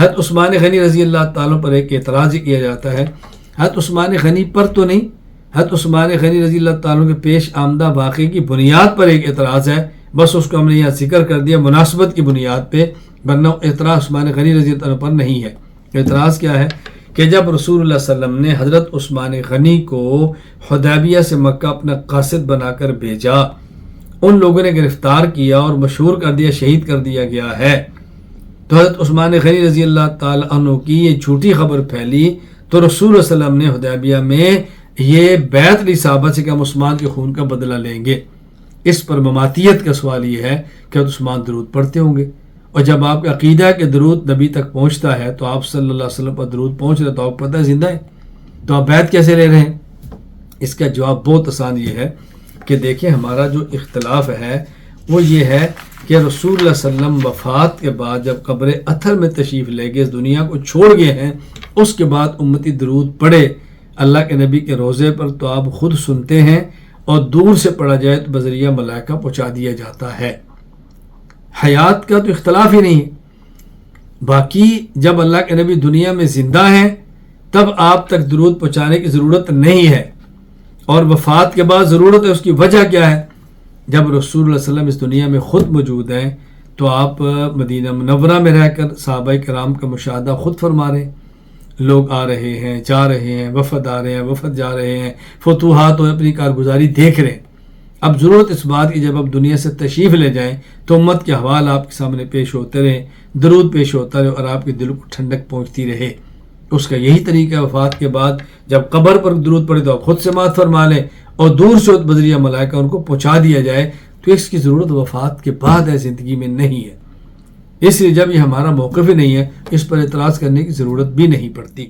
حضرت عثمان غنی رضی اللہ تعالیٰ پر ایک اعتراض کیا جاتا ہے، حضرت عثمان غنی پر تو نہیں، حضرت عثمان غنی رضی اللہ تعالیٰ کے پیش آمدہ واقعے کی بنیاد پر ایک اعتراض ہے، بس اس کو ہم نے یہاں ذکر کر دیا مناسبت کی بنیاد پہ، ورنہ اعتراض عثمان غنی رضی اللہ عنہ پر نہیں ہے۔ اعتراض کیا ہے کہ جب رسول اللہ صلی اللہ علیہ وسلم نے حضرت عثمان غنی کو حدیبیہ سے مکہ اپنا قاصد بنا کر بھیجا، ان لوگوں نے گرفتار کیا اور مشہور کر دیا، شہید کر دیا گیا ہے، تو حضرت عثمان غنی رضی اللہ تعالیٰ عنہ کی یہ جھوٹی خبر پھیلی، تو رسول اللہ صلی اللہ علیہ وسلم نے حدیبیہ میں یہ بیعت لی صحابہ سے کہ ہم عثمان کے خون کا بدلہ لیں گے۔ اس پر مماتیت کا سوال یہ ہے کہ حضرت عثمان درود پڑھتے ہوں گے، اور جب آپ کا عقیدہ ہے کہ درود نبی تک پہنچتا ہے تو آپ صلی اللہ علیہ وسلم پر درود پہنچ رہا تو آپ کو پتہ ہے زندہ ہے، تو آپ بیعت کیسے لے رہے ہیں؟ اس کا جواب بہت آسان یہ ہے کہ دیکھیں ہمارا جو اختلاف ہے وہ یہ ہے کہ رسول اللہ صلی اللہ علیہ وسلم وفات کے بعد جب قبر اطہر میں تشریف لے گئے، اس دنیا کو چھوڑ گئے ہیں، اس کے بعد امتی درود پڑھے اللہ کے نبی کے روضے پر تو آپ خود سنتے ہیں، اور دور سے پڑھا جائے تو بذریعہ ملائکہ پہنچا دیا جاتا ہے۔ حیات کا تو اختلاف ہی نہیں ہے۔ باقی جب اللہ کے نبی دنیا میں زندہ ہیں تب آپ تک درود پہنچانے کی ضرورت نہیں ہے، اور وفات کے بعد ضرورت ہے۔ اس کی وجہ کیا ہے؟ جب رسول اللہ صلی اللہ علیہ وسلم اس دنیا میں خود موجود ہیں تو آپ مدینہ منورہ میں رہ کر صحابہ کرام کا مشاہدہ خود فرما رہے ہیں، لوگ آ رہے ہیں، جا رہے ہیں، وفد آ رہے ہیں، وفد جا رہے ہیں، فتوحات اور اپنی کارگزاری دیکھ رہے ہیں۔ اب ضرورت اس بات کی جب آپ دنیا سے تشریف لے جائیں تو امت کے احوال آپ کے سامنے پیش ہوتے رہیں، درود پیش ہوتا رہے اور آپ کے دل کو ٹھنڈک پہنچتی رہے۔ اس کا یہی طریقہ ہے، وفات کے بعد جب قبر پر درود پڑے تو آپ خود سماعت فرما لیں، اور دور سے بذریعہ ملائکہ ان کو پہنچا دیا جائے، تو اس کی ضرورت وفات کے بعد ہے، زندگی میں نہیں ہے۔ اس لیے جب یہ ہمارا موقف ہی نہیں ہے، اس پر اعتراض کرنے کی ضرورت بھی نہیں پڑتی۔